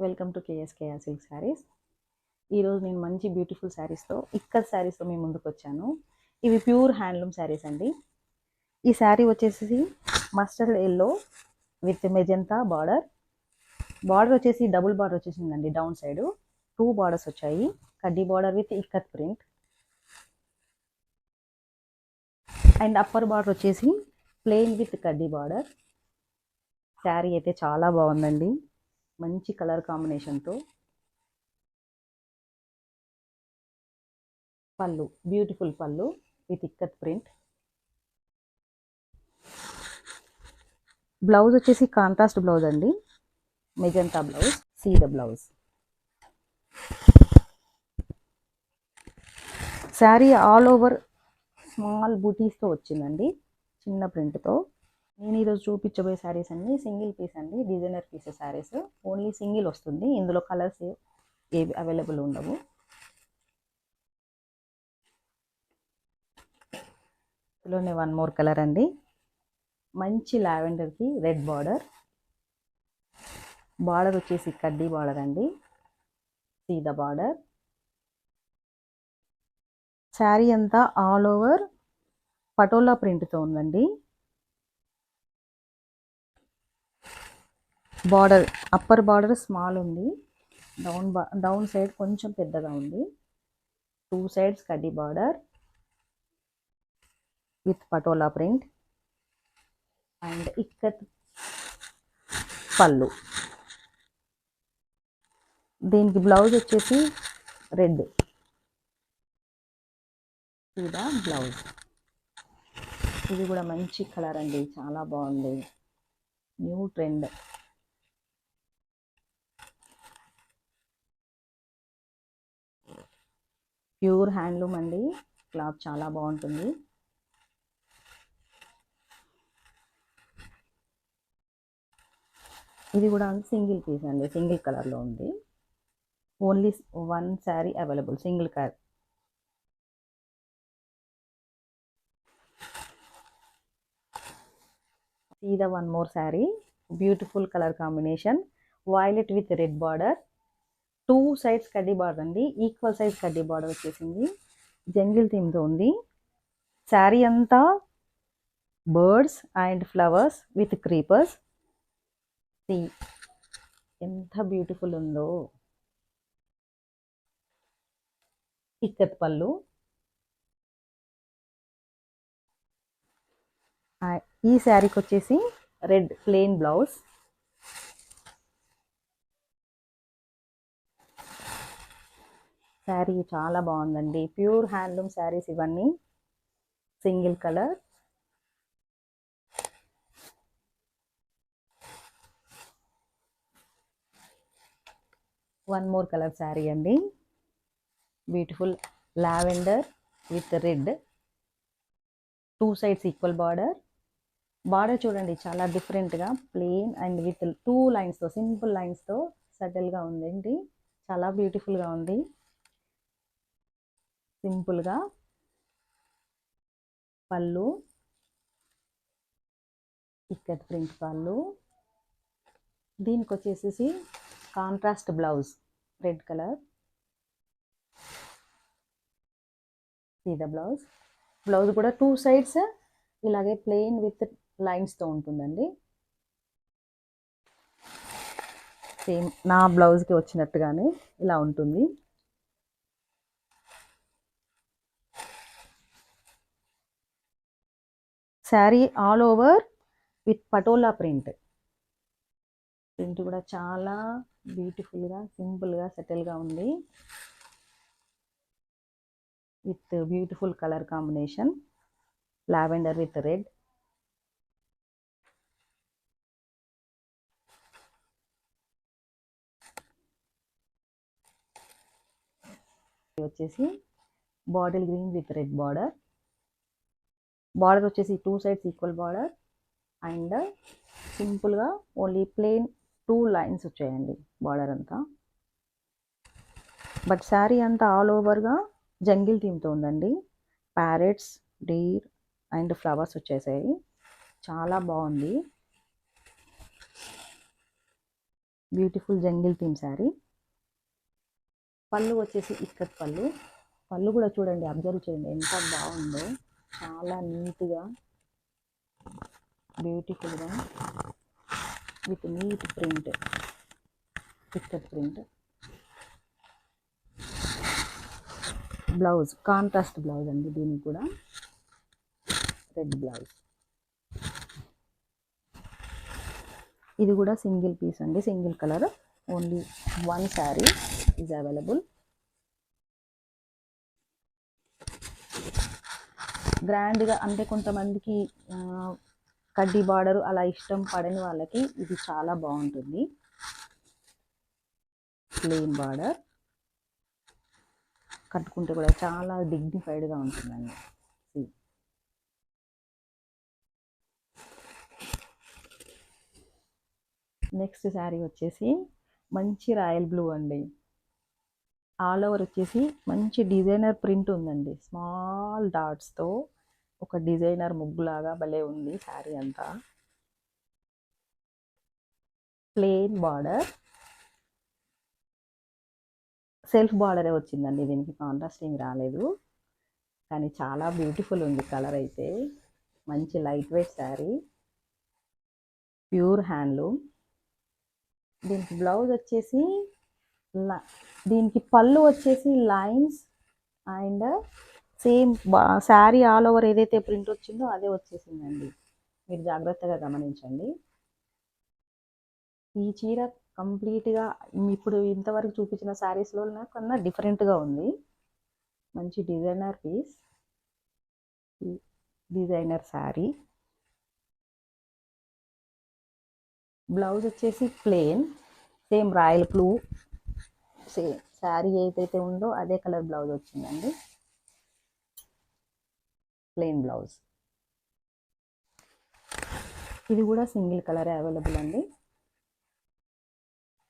Welcome to KSKR silk saris. ఈరోజు నేను మంచి బ్యూటిఫుల్ శారీస్తో ఇక్కత్ శారీస్తో మీ ముందుకు వచ్చాను. ఇవి ప్యూర్ హ్యాండ్లూమ్ శారీస్ అండి. ఈ శారీ వచ్చేసి mustard yellow with magenta border వచ్చేసి డబుల్ బార్డర్ వచ్చేసిందండి. డౌన్ సైడ్ 2 బార్డర్స్ వచ్చాయి. కడ్డీ border with ikat print and upper border వచ్చేసి ప్లెయిన్ విత్ కడ్డీ బార్డర్. శారీ అయితే చాలా బాగుందండి, మంచి కలర్ కాంబినేషన్తో. పళ్ళు బ్యూటిఫుల్ పళ్ళు విత్ ఇక్కత్ ప్రింట్. బ్లౌజ్ వచ్చేసి కాంట్రాస్ట్ బ్లౌజ్ అండి, magenta blouse. See the blouse. Sari all over small బూటీస్తో వచ్చిందండి, చిన్న ప్రింట్తో. నేను ఈరోజు చూపించబోయే శారీస్ అన్ని సింగిల్ పీస్ అండి, designer pieces saris. Only single వస్తుంది, ఇందులో కలర్స్ ఏవి అవైలబుల్ ఉండవు. ఇందులోనే వన్ మోర్ కలర్ అండి, మంచి లావెండర్కి రెడ్ బార్డర్. బార్డర్ వచ్చేసి కడ్డీ బార్డర్ అండి, సీ ద బార్డర్. శారీ అంతా ఆల్ ఓవర్ పటోలా ప్రింట్తో ఉందండి. బార్డర్ అప్పర్ బార్డర్ స్మాల్ ఉంది, డౌన్ సైడ్ కొంచెం పెద్దగా ఉంది. 2 సైడ్స్ కడ్డీ border with patola print and ikat పళ్ళు. దీనికి బ్లౌజ్ వచ్చేసి రెడ్, ఇదా బ్లౌజ్. ఇది కూడా మంచి కలర్ అండి, చాలా బాగుంది, న్యూ ట్రెండ్. ప్యూర్ హ్యాండ్లూమ్ అండి, క్లాత్ చాలా బాగుంటుంది. ఇది కూడా సింగిల్ పీస్ అండి, సింగిల్ కలర్లో ఉంది. Only 1 sari available, single colour. See the one more saree, beautiful color combination, violet with red border. 2 sides కడ్డీ బార్డర్ అండి, ఈక్వల్ సైజ్ కడ్డీ బార్డర్ వచ్చేసింది. జంగిల్ థీమ్తో ఉంది. శారీ అంతా birds and flowers with creepers. See ఎంత బ్యూటిఫుల్ ఉందో. ఇక్కత్ పళ్ళు. ఈ శారీకి వచ్చేసి రెడ్ ప్లెయిన్ బ్లౌజ్. శారీ చాలా బాగుందండి, ప్యూర్ హ్యాండ్లూమ్ శారీస్ ఇవన్నీ, single colour. One more colour sari అండి, beautiful lavender with red. 2 sides equal border. Border చూడండి చాలా డిఫరెంట్గా, ప్లెయిన్ అండ్ విత్ 2 లైన్స్తో, సింపుల్ లైన్స్తో సటిల్గా ఉందండి, చాలా బ్యూటిఫుల్గా ఉంది. సింపుల్గా పళ్ళు, ఇక్కత్ ప్రింట్ పళ్ళు. దీనికి వచ్చేసి contrast blouse, red colour. See the blouse. Blouse కూడా 2 సైడ్స్ ఇలాగే ప్లెయిన్ విత్ లైన్స్తో ఉంటుందండి. సేమ్ నా బ్లౌజ్కి వచ్చినట్టుగానే ఇలా ఉంటుంది. Sari all over with patola print. Print కూడా చాలా బ్యూటిఫుల్గా, సింపుల్గా, సెటిల్గా ఉంది, with beautiful colour combination, lavender with red. వచ్చేసి bottle green with red border. Border వచ్చేసి 2 సైడ్స్ ఈక్వల్ బార్డర్ అండ్ సింపుల్గా ఓన్లీ ప్లెయిన్ 2 లైన్స్ వచ్చాయండి బార్డర్ అంతా. బట్ శారీ అంతా ఆల్ ఓవర్గా జంగిల్ థీమ్తో ఉందండి. ప్యారెట్స్, డీర్ అండ్ ఫ్లవర్స్ వచ్చేసాయి, చాలా బాగుంది. Beautiful jungle theme sari. పళ్ళు వచ్చేసి ఇక్కత్ పళ్ళు. పళ్ళు కూడా చూడండి, అబ్జర్వ్ చేయండి ఎంత బాగుందో. చాలా నీట్గా బ్యూటిఫుల్గా with neat print, ikat print. Blouse contrast blouse అండి, దీనికి కూడా రెడ్ బ్లౌజ్. ఇది కూడా సింగిల్ పీస్ అండి, single colour. Only one sari is available. గ్రాండ్గా అంటే కొంతమందికి కడ్డీ బార్డర్ అలా ఇష్టం పడని వాళ్ళకి ఇది చాలా బాగుంటుంది. ప్లెయిన్ బార్డర్ కట్టుకుంటే కూడా చాలా డిగ్నిఫైడ్గా ఉంటుందండి. నెక్స్ట్ శారీ వచ్చేసి మంచి రాయల్ బ్లూ అండి. ఆల్ ఓవర్ వచ్చేసి మంచి డిజైనర్ ప్రింట్ ఉందండి. స్మాల్ డాట్స్తో ఒక డిజైనర్ ముగ్గులాగా భలే ఉంది శారీ అంతా. ప్లెయిన్ బార్డర్, సెల్ఫ్ బార్డరే వచ్చిందండి, దీనికి కాంట్రాస్టింగ్ రాలేదు. కానీ చాలా బ్యూటిఫుల్ ఉంది కలర్ అయితే. మంచి light weight sari, pure handloom. దీనికి బ్లౌజ్ వచ్చేసి దీనికి పళ్ళు వచ్చేసి lines and same sari all over ఏదైతే ప్రింట్ వచ్చిందో అదే వచ్చేసిందండి. మీరు జాగ్రత్తగా గమనించండి. ఈ చీర కంప్లీట్గా ఇప్పుడు ఇంతవరకు చూపించిన శారీస్లో కన్నా డిఫరెంట్గా ఉంది. మంచి designer piece, designer sari. Blouse వచ్చేసి plain, same royal blue, same sari ఏదైతే ఉందో అదే కలర్ బ్లౌజ్ వచ్చిందండి. Plain blouse. ఇది కూడా సింగిల్ కలర్ అవైలబుల్ అండి.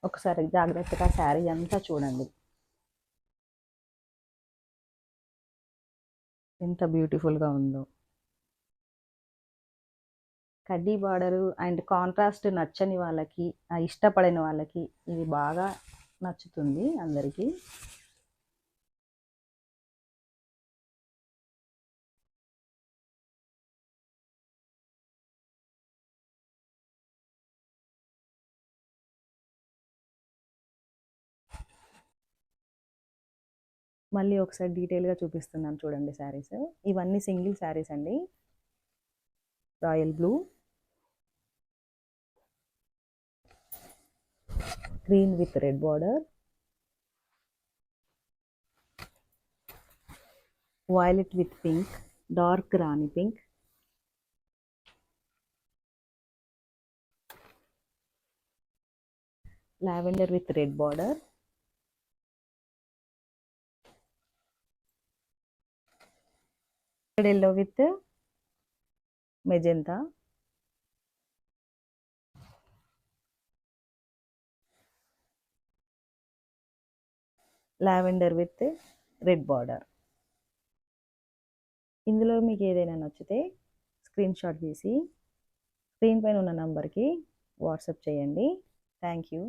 ఒకసారి జాగ్రత్తగా శారీ అంతా చూడండి, ఎంత బ్యూటిఫుల్గా ఉందో. కడ్డీ బార్డరు అండ్ కాంట్రాస్ట్ నచ్చని వాళ్ళకి, ఇష్టపడని వాళ్ళకి ఇది బాగా నచ్చుతుంది అందరికీ. మళ్ళీ ఒకసారి డీటెయిల్గా చూపిస్తున్నాను చూడండి శారీస్. ఇవన్నీ సింగిల్ శారీస్ అండి. Royal blue, green with red border, violet with pink, dark rani pink, lavender with red border, red yellow with magenta, lavender with red border. ఇందులో మీకు ఏదైనా నచ్చితే స్క్రీన్ షాట్ తీసి స్క్రీన్ పైన ఉన్న నంబర్కి వాట్సాప్ చేయండి. Thank you.